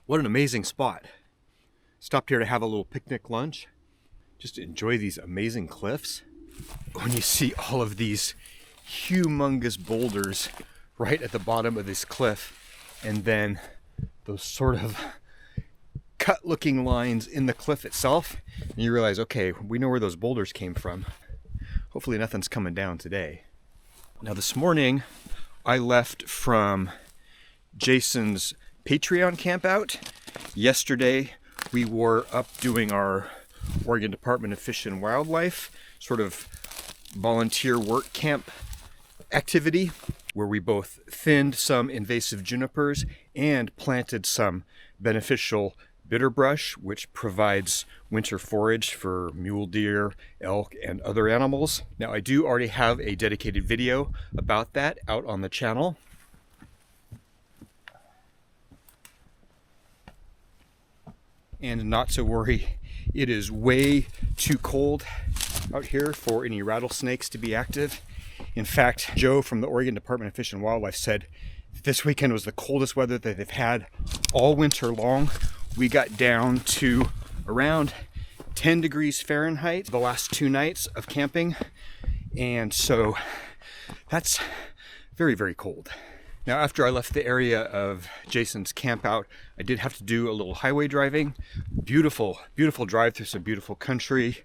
What an amazing spot. Stopped here to have a little picnic lunch. Just to enjoy these amazing cliffs. When you see all of these humongous boulders right at the bottom of this cliff, and then those sort of cut looking lines in the cliff itself, and you realize, okay, we know where those boulders came from. Hopefully nothing's coming down today. Now this morning I left from Jason's Patreon campout. Yesterday we were up doing our Oregon Department of Fish and Wildlife sort of volunteer work camp activity, where we both thinned some invasive junipers and planted some beneficial bitterbrush, which provides winter forage for mule deer, elk, and other animals. Now I do already have a dedicated video about that out on the channel. And not to worry, it is way too cold out here for any rattlesnakes to be active. In fact, Joe from the Oregon Department of Fish and Wildlife said this weekend was the coldest weather that they've had all winter long. We got down to around 10 degrees Fahrenheit the last 2 nights of camping. And so that's very, very cold. Now, after I left the area of Jason's camp out, I did have to do a little highway driving. Beautiful, beautiful drive through some beautiful country.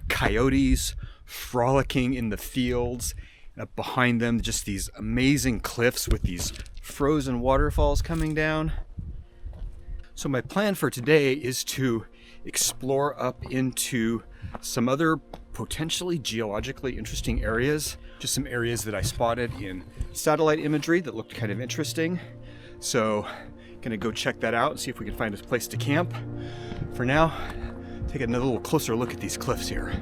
Coyotes frolicking in the fields. And up behind them, just these amazing cliffs with these frozen waterfalls coming down. So my plan for today is to explore up into some other potentially geologically interesting areas. Just some areas that I spotted in satellite imagery that looked kind of interesting. So gonna go check that out and see if we can find a place to camp. For now, take another little closer look at these cliffs here.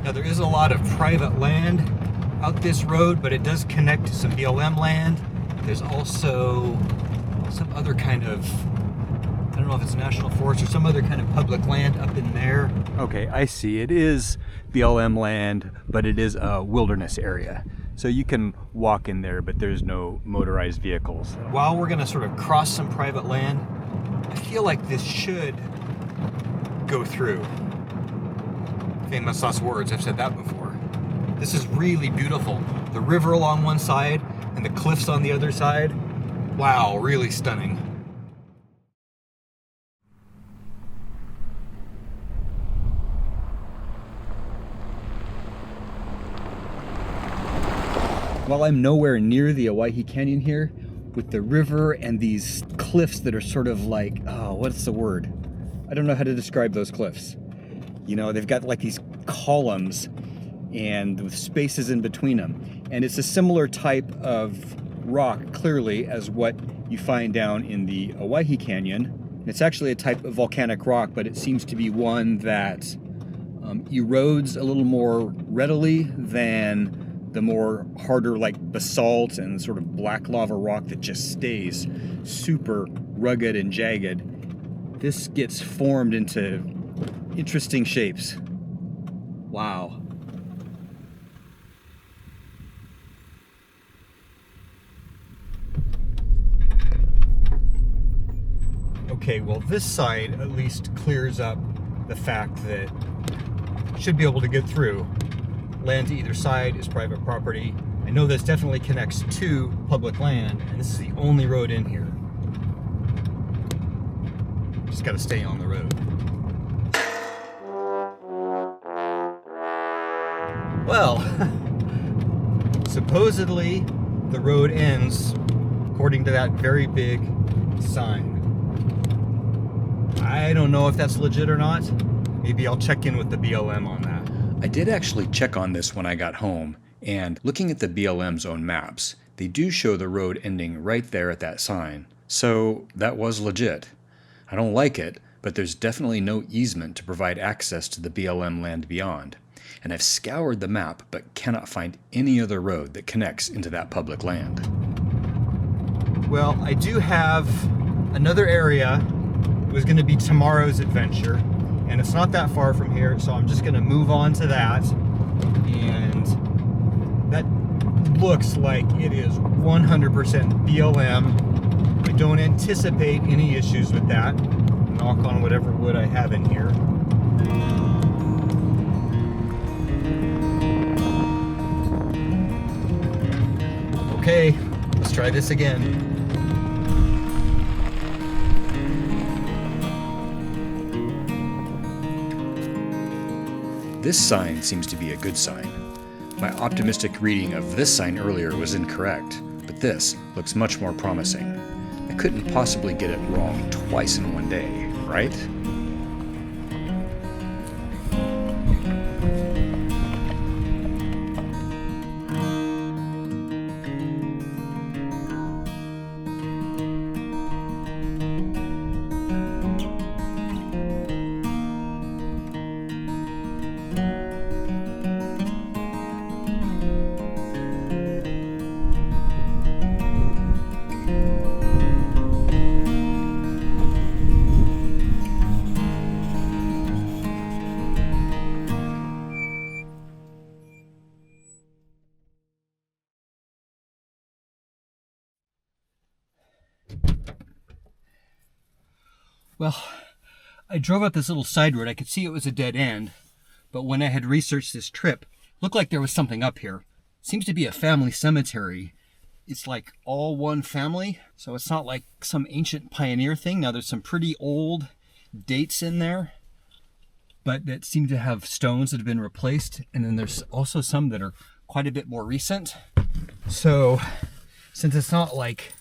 Now there is a lot of private land out this road, but it does connect to some BLM land. There's also some other kind of, I don't know if it's national forest or some other kind of public land up in there. Okay, I see. It is BLM land, but it is a wilderness area. So you can walk in there, but there's no motorized vehicles. While we're gonna sort of cross some private land, I feel like this should go through. Famous last words, I've said that before. This is really beautiful. The river along one side and the cliffs on the other side. Wow, really stunning. While I'm nowhere near the Owyhee Canyon here, with the river and these cliffs that are sort of like, oh, what's the word? I don't know how to describe those cliffs. You know, they've got like these columns and with spaces in between them. And it's a similar type of rock, clearly, as what you find down in the Owyhee Canyon. It's actually a type of volcanic rock, but it seems to be one that erodes a little more readily than the more harder like basalt and sort of black lava rock that just stays super rugged and jagged. This gets formed into interesting shapes. Wow. Okay, well this side at least clears up the fact that you should be able to get through. Land to either side is private property. I know this definitely connects to public land, and this is the only road in here. Just gotta stay on the road. Well, supposedly the road ends according to that very big sign. I don't know if that's legit or not. Maybe I'll check in with the BLM on that. I did actually check on this when I got home, and looking at the BLM's own maps, they do show the road ending right there at that sign. So that was legit. I don't like it, but there's definitely no easement to provide access to the BLM land beyond. And I've scoured the map but cannot find any other road that connects into that public land. Well, I do have another area. It was going to be tomorrow's adventure, and it's not that far from here, so I'm just going to move on to that. And that looks like it is 100% BLM. I don't anticipate any issues with that. Knock on whatever wood I have in here. Okay, let's try this again. This sign seems to be a good sign. My optimistic reading of this sign earlier was incorrect, but this looks much more promising. I couldn't possibly get it wrong twice in one day, right? Well, I drove up this little side road. I could see it was a dead end, but when I had researched this trip, it looked like there was something up here. It seems to be a family cemetery. It's like all one family, so it's not like some ancient pioneer thing. Now there's some pretty old dates in there, but that seem to have stones that have been replaced, and then there's also some that are quite a bit more recent. So since it's not like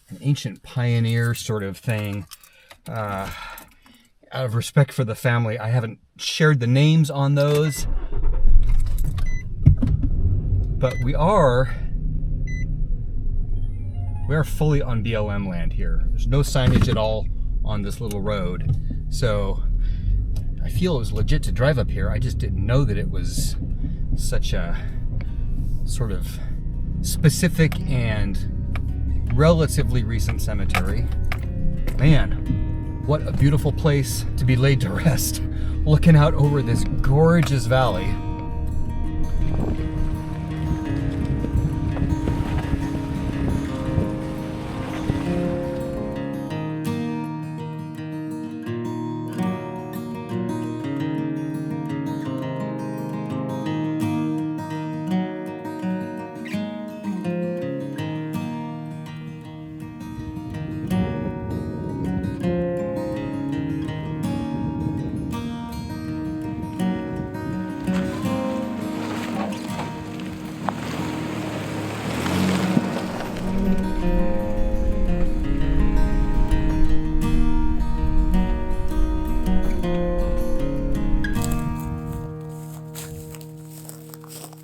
an ancient pioneer sort of thing, out of respect for the family, I haven't shared the names on those, but we are fully on BLM land here. There's no signage at all on this little road, so I feel it was legit to drive up here. I just didn't know that it was such a sort of specific and relatively recent cemetery. Man, what a beautiful place to be laid to rest, looking out over this gorgeous valley.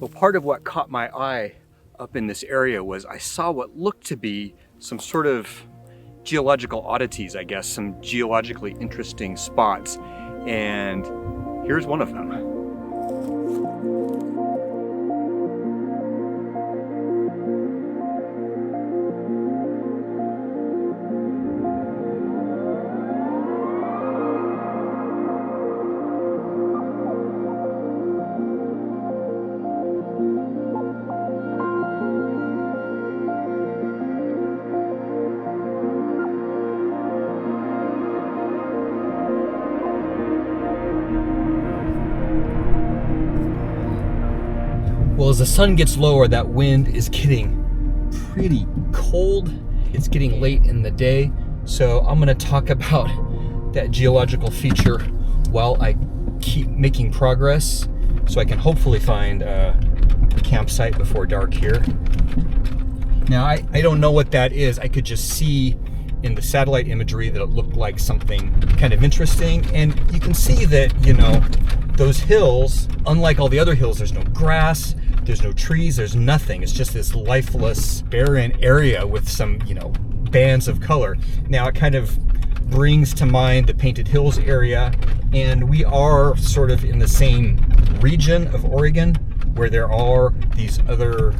Well, part of what caught my eye up in this area was I saw what looked to be some sort of geological oddities, I guess, some geologically interesting spots, and here's one of them. Well, as the sun gets lower, that wind is getting pretty cold. It's getting late in the day, so I'm going to talk about that geological feature while I keep making progress, so I can hopefully find a campsite before dark here. Now, I don't know what that is. I could just see in the satellite imagery that it looked like something kind of interesting. And you can see that, you know, those hills, unlike all the other hills, there's no grass, there's no trees, there's nothing. It's just this lifeless, barren area with some, you know, bands of color. Now it kind of brings to mind the Painted Hills area, and we are sort of in the same region of Oregon where there are these other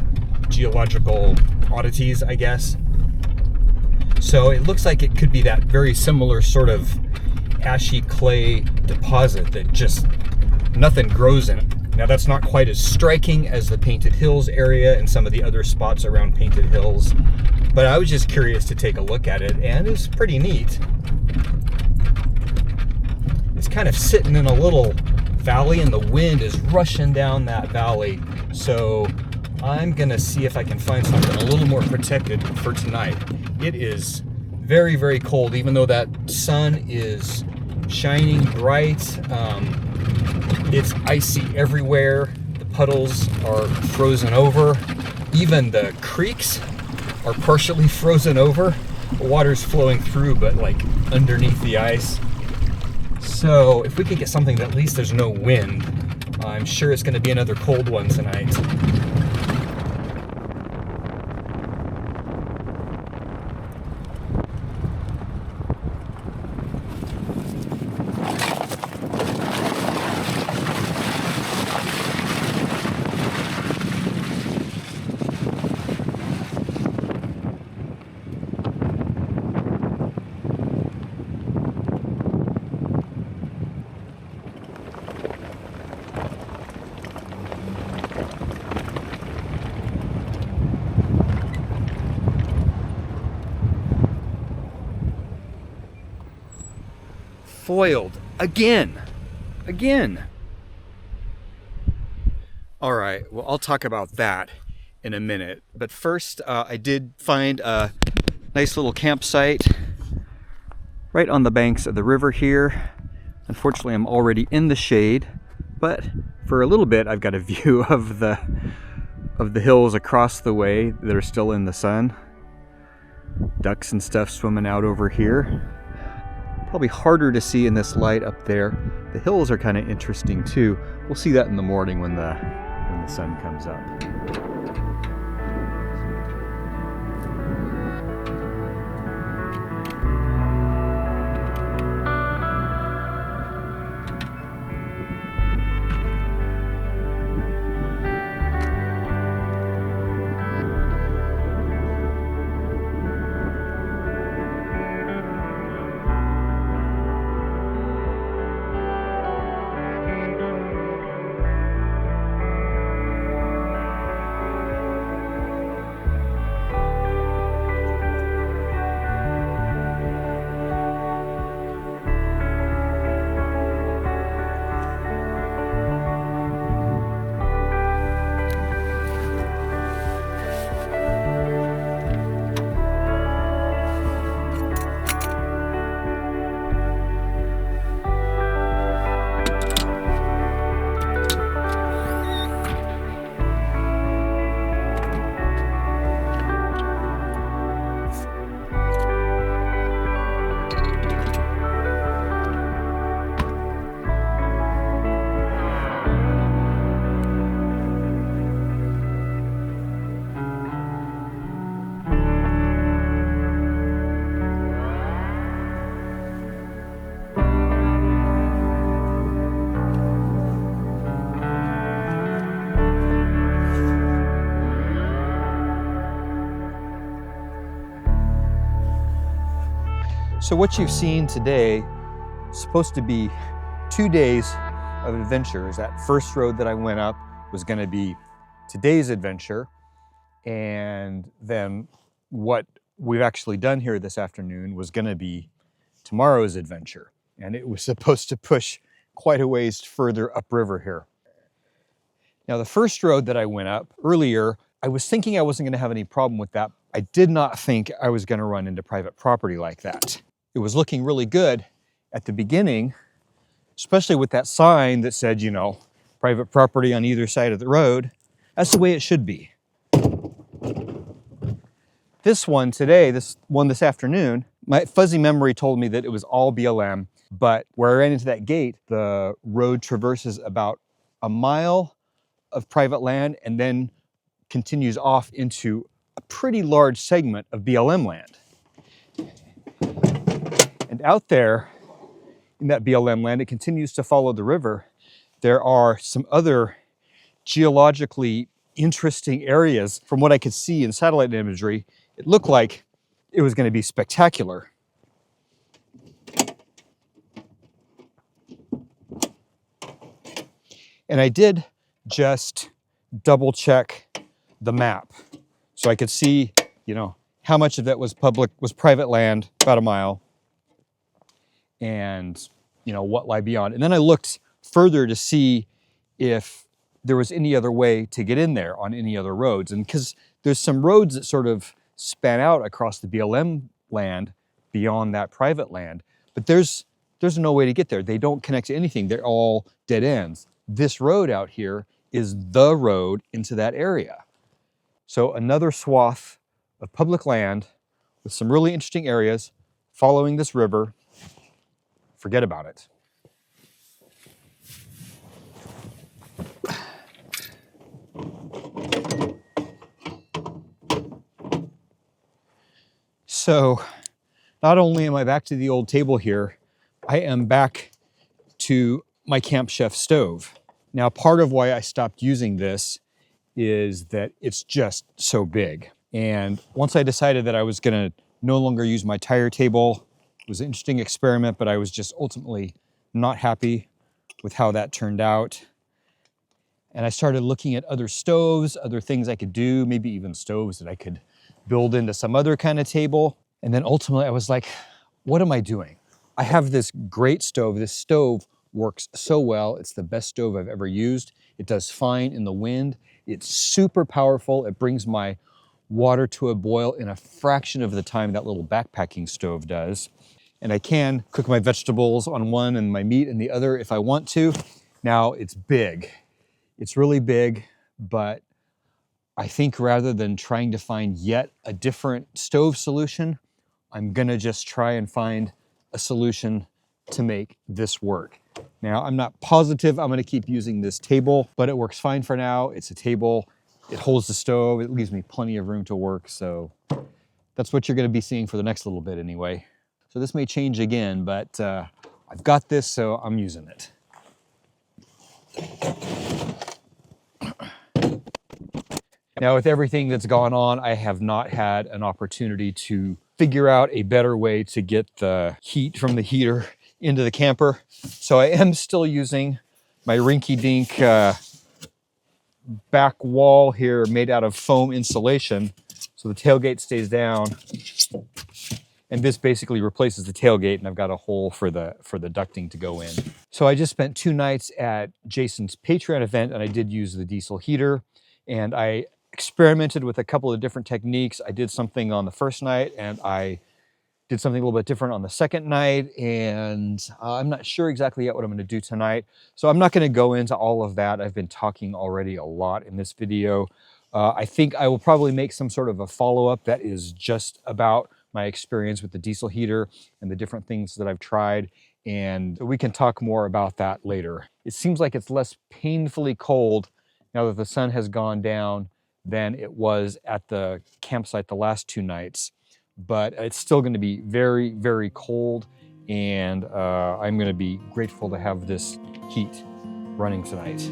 geological oddities, I guess. So it looks like it could be that very similar sort of ashy clay deposit that just nothing grows in it. Now that's not quite as striking as the Painted Hills area and some of the other spots around Painted Hills, but I was just curious to take a look at it, and it's pretty neat. It's kind of sitting in a little valley, and the wind is rushing down that valley, so I'm gonna see if I can find something a little more protected for tonight. It is very, very cold, even though that sun is shining bright. It's icy everywhere. The puddles are frozen over. Even the creeks are partially frozen over. The water's flowing through, but like underneath the ice. So if we could get something that at least there's no wind, I'm sure it's going to be another cold one tonight. Foiled again. All right, well, I'll talk about that in a minute. But first, I did find a nice little campsite right on the banks of the river here. Unfortunately, I'm already in the shade, but for a little bit, I've got a view of the hills across the way that are still in the sun. Ducks and stuff swimming out over here. Probably harder to see in this light up there. The hills are kind of interesting too. We'll see that in the morning when the sun comes up. So what you've seen today is supposed to be 2 days of adventures. That first road that I went up was going to be today's adventure, and then what we've actually done here this afternoon was going to be tomorrow's adventure, and it was supposed to push quite a ways further upriver here. Now the first road that I went up earlier, I was thinking I wasn't going to have any problem with that. I did not think I was going to run into private property like that. It was looking really good at the beginning, especially with that sign that said, you know, private property on either side of the road. That's the way it should be. This one today, this afternoon, My fuzzy memory told me that it was all BLM, but where I ran into that gate, the road traverses about a mile of private land and then continues off into a pretty large segment of BLM land. And out there in that BLM land, it continues to follow the river. There are some other geologically interesting areas. From what I could see in satellite imagery, it looked like it was going to be spectacular. And I did just double check the map so I could see, you know, how much of that was private land, about a mile, and, you know, what lie beyond. And then I looked further to see if there was any other way to get in there on any other roads. And because there's some roads that sort of span out across the BLM land beyond that private land, but there's no way to get there. They don't connect to anything. They're all dead ends. This road out here is the road into that area. So another swath of public land with some really interesting areas following this river. Forget about it. So not only am I back to the old table here, I am back to my Camp Chef stove. Now, part of why I stopped using this is that it's just so big. And once I decided that I was gonna no longer use my tire table, it was an interesting experiment, but I was just ultimately not happy with how that turned out. And I started looking at other stoves, other things I could do, maybe even stoves that I could build into some other kind of table. And then ultimately I was like, what am I doing? I have this great stove. This stove works so well. It's the best stove I've ever used. It does fine in the wind. It's super powerful. It brings my water to a boil in a fraction of the time that little backpacking stove does. And I can cook my vegetables on one and my meat in the other if I want to. Now, it's big. It's really big, but I think rather than trying to find yet a different stove solution, I'm gonna just try and find a solution to make this work. Now, I'm not positive I'm gonna keep using this table, but it works fine for now. It's a table, it holds the stove, it leaves me plenty of room to work, so that's what you're gonna be seeing for the next little bit anyway. So this may change again, but I've got this, so I'm using it. Now, with everything that's gone on, I have not had an opportunity to figure out a better way to get the heat from the heater into the camper. So I am still using my rinky-dink back wall here made out of foam insulation. So the tailgate stays down. And this basically replaces the tailgate, and I've got a hole for the ducting to go in. So I just spent 2 nights at Jason's Patreon event, and I did use the diesel heater. And I experimented with a couple of different techniques. I did something on the first night, and I did something a little bit different on the second night, and I'm not sure exactly yet what I'm going to do tonight. So I'm not going to go into all of that. I've been talking already a lot in this video. I think I will probably make some sort of a follow-up that is just about my experience with the diesel heater and the different things that I've tried, and we can talk more about that later. It seems like it's less painfully cold now that the sun has gone down than it was at the campsite the last 2 nights. But it's still going to be very, very cold, and I'm going to be grateful to have this heat running tonight.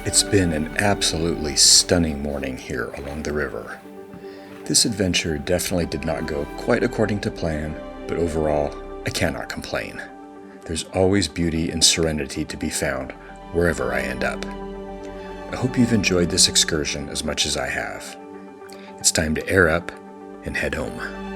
It's been an absolutely stunning morning here along the river. This adventure definitely did not go quite according to plan, but overall, I cannot complain. There's always beauty and serenity to be found wherever I end up. I hope you've enjoyed this excursion as much as I have. It's time to air up and head home.